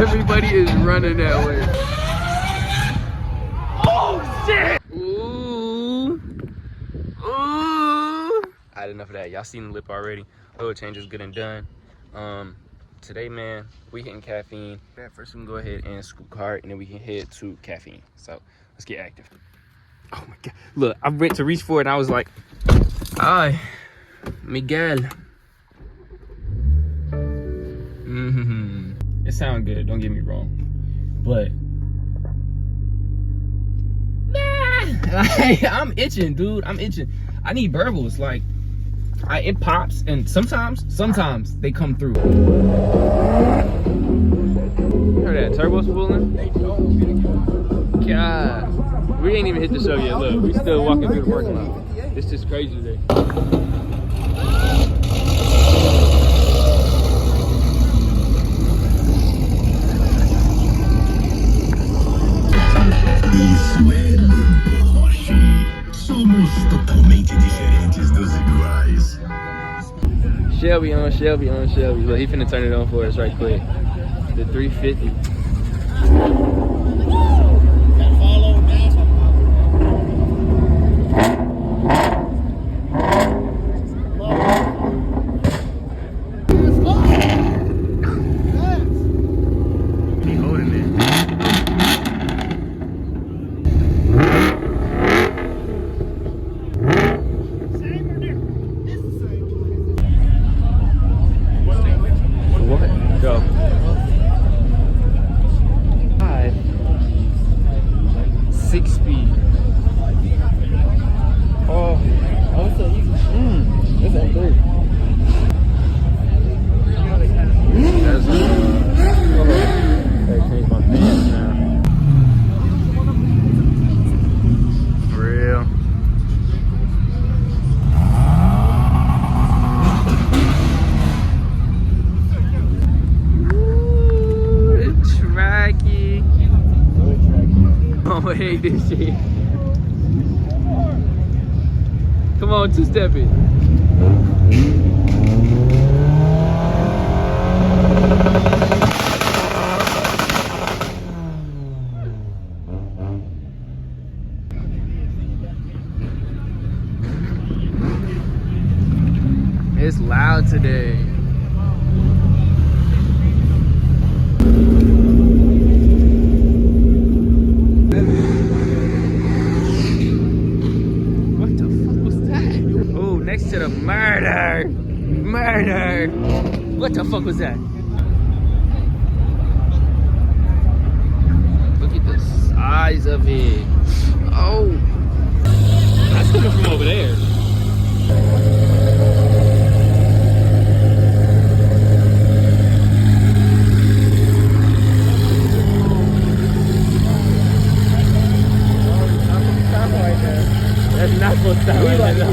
Everybody is running that way. Oh shit! Ooh. Ooh. I had enough of that. Y'all seen the lip already. Oil change is good and done. Today, man, we hitting Caffeine. First, we can go ahead and scoop cart, and then we can head to Caffeine. So let's get active. Oh my god! Look, I went to reach for it, and I was like, "Ay, Miguel." It sounds good. Don't get me wrong, but I'm itching, dude. I'm itching. I need burbles. Like, it pops, and sometimes they come through. You heard that turbo spooling? God, we ain't even hit the show yet. Look, we still walking through the parking lot. It's just crazy today. Shelby on Shelby. Look, he finna turn it on for us right quick. The 350. He holding it. Go. 5, 6 speed. Oh, so easy. That's that good. That's I changed my pants now. For real. I hate this shit. Come on, two-step it. It's loud today. Next to the murder. What the fuck was that? Look at the size of it. Oh, that's coming from over there. That's not supposed to stop right now.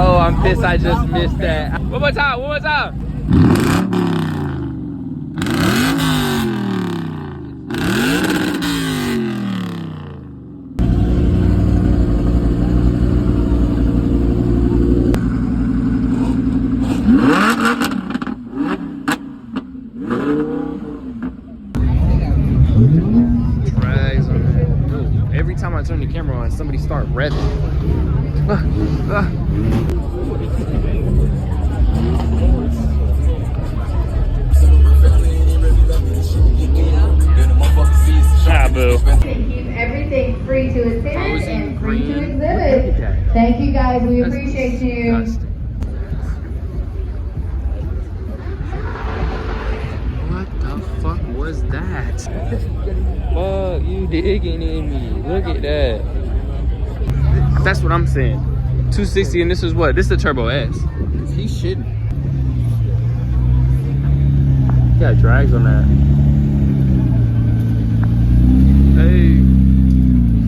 Oh, I'm pissed I just missed that. One more time. Drags on that. Every time I turn the camera on, somebody start revving. Boo. Keep everything free to attend and free to exhibit. Thank you guys, we appreciate you. What the fuck was that? Fuck, you digging in me. Look at that. That's what I'm saying. 260 and this is what? This is the Turbo S. He shouldn't. He got drags on that. Hey,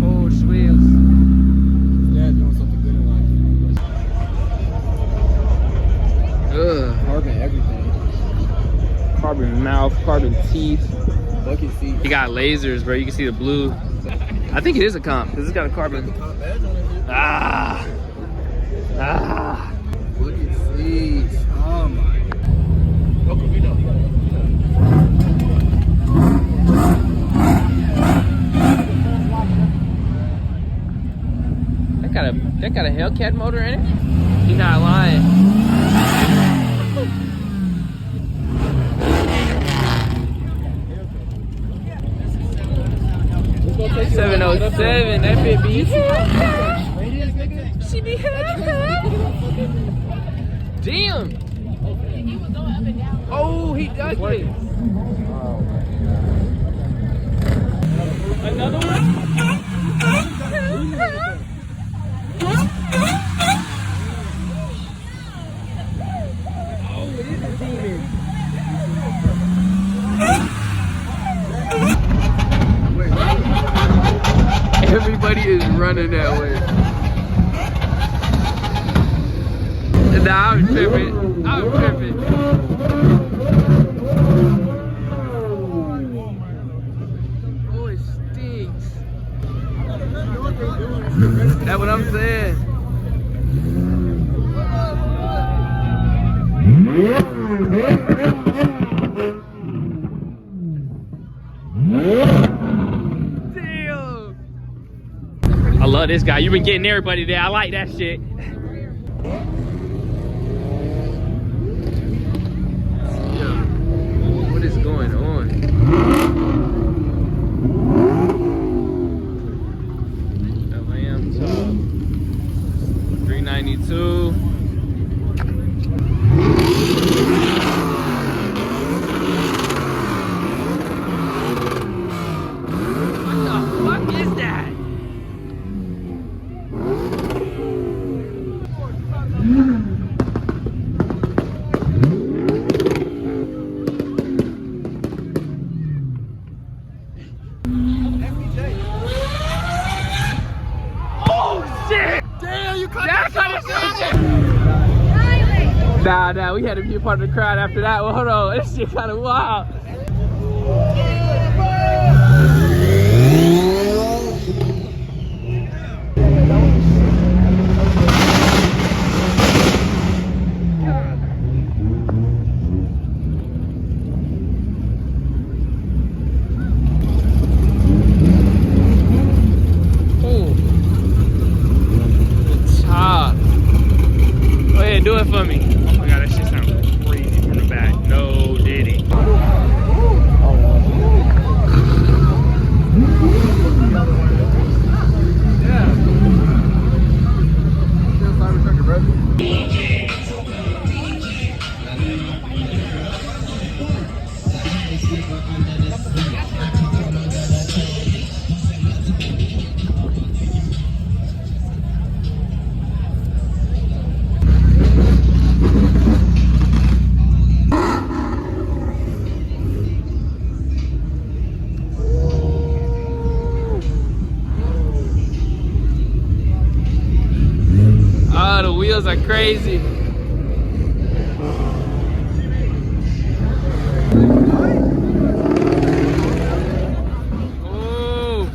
forward wheels. Dad's doing something good in life. Ugh. Carbon everything. Carbon mouth, carbon teeth. Bucket seat. He got lasers, bro. You can see the blue. I think it is a comp because it's got a carbon. Ah. Ah. Look at these. Oh my. That got a Hellcat motor in it? You're not lying. 707, that bit be. She be. Damn. Oh, he does it. Another one? Everybody is running that way. Nah, I'm tripping. I'm tripping. Oh, it stinks. That's what I'm saying. I love this guy. You've been getting everybody there. I like that shit. Yo, what is going on? LAM top. 392. What the fuck is that? Nah, we had to be a part of the crowd after that. Well, hold on, this shit kind of wild. Oh, the top. Go ahead, do it for me. Oh my god, that shit sounds crazy from the back. No diddy. Oh, the wheels are crazy. Oh.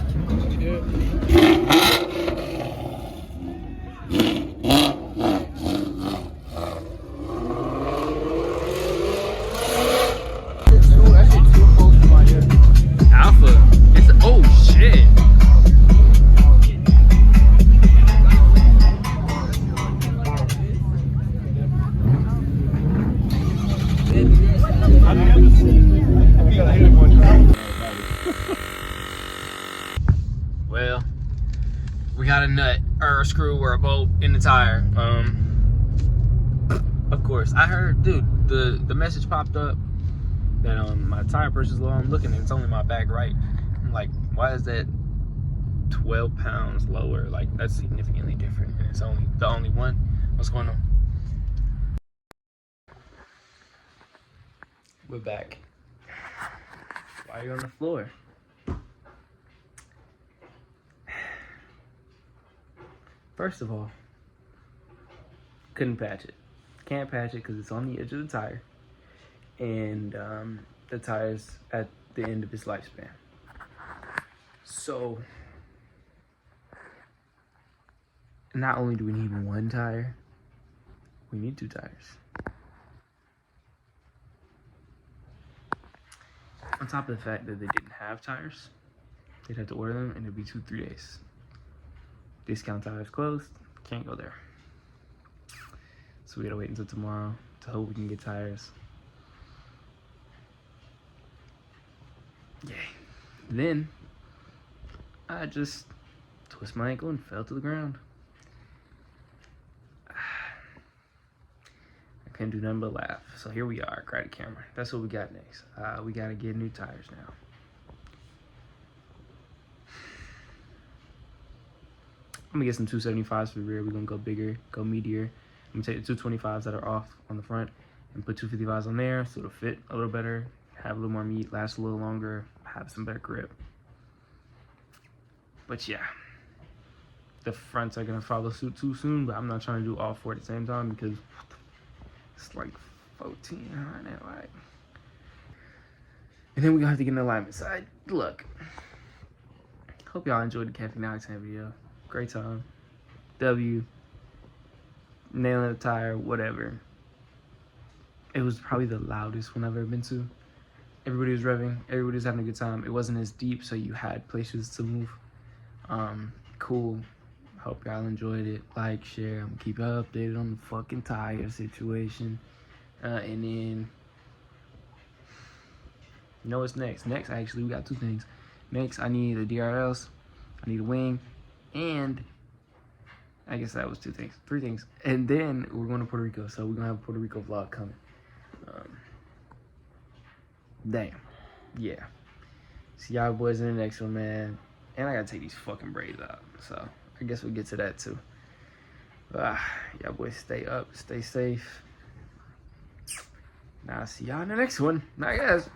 Alpha. It's oh shit. Well, we got a nut or a screw or a bolt in the tire. Of course, I heard, dude, the message popped up that my tire pressure is low. I'm looking and it's only my back right. I'm like, why is that 12 pounds lower? Like, that's significantly different, and it's only the only one. What's going on? We're back. Why are you on the floor? First of all, couldn't patch it. Can't patch it because it's on the edge of the tire. And the tire's at the end of its lifespan. So, not only do we need one tire, we need 2 tires. On top of the fact that they didn't have tires, they'd have to order them and it'd be 2-3 days. Discount tires closed, can't go there. So we gotta wait until tomorrow to hope we can get tires. Yay. Then I just twisted my ankle and fell to the ground. I couldn't do nothing but laugh. So here we are, credit camera. That's what we got next. We gotta get new tires now. I'm gonna get some 275s for the rear. We're gonna go bigger, go meatier. I'm gonna take the 225s that are off on the front and put 255s on there so it'll fit a little better, have a little more meat, last a little longer, have some better grip. But yeah, the fronts are gonna follow suit too soon, but I'm not trying to do all 4 at the same time because it's like 14 right now, right? And then we're gonna have to get an alignment side. Look, hope y'all enjoyed the Caffeine Octane video. Great time. W. Nailing the tire, whatever. It was probably the loudest one I've ever been to. Everybody was revving, everybody was having a good time. It wasn't as deep, so you had places to move. Cool. Hope y'all enjoyed it. Like, share. I'm gonna keep y'all updated on the fucking tire situation. And then, you know what's next? Next, actually, we got 2 things. Next, I need a DRLs, I need a wing, and I guess that was 2 things, 3 things. And then we're going to Puerto Rico, so we're gonna have a Puerto Rico vlog coming. Damn. Yeah. See y'all boys in the next one, man. And I gotta take these fucking braids out, so I guess we'll get to that too. Y'all boys stay up, stay safe. Now I'll see y'all in the next one, I guess.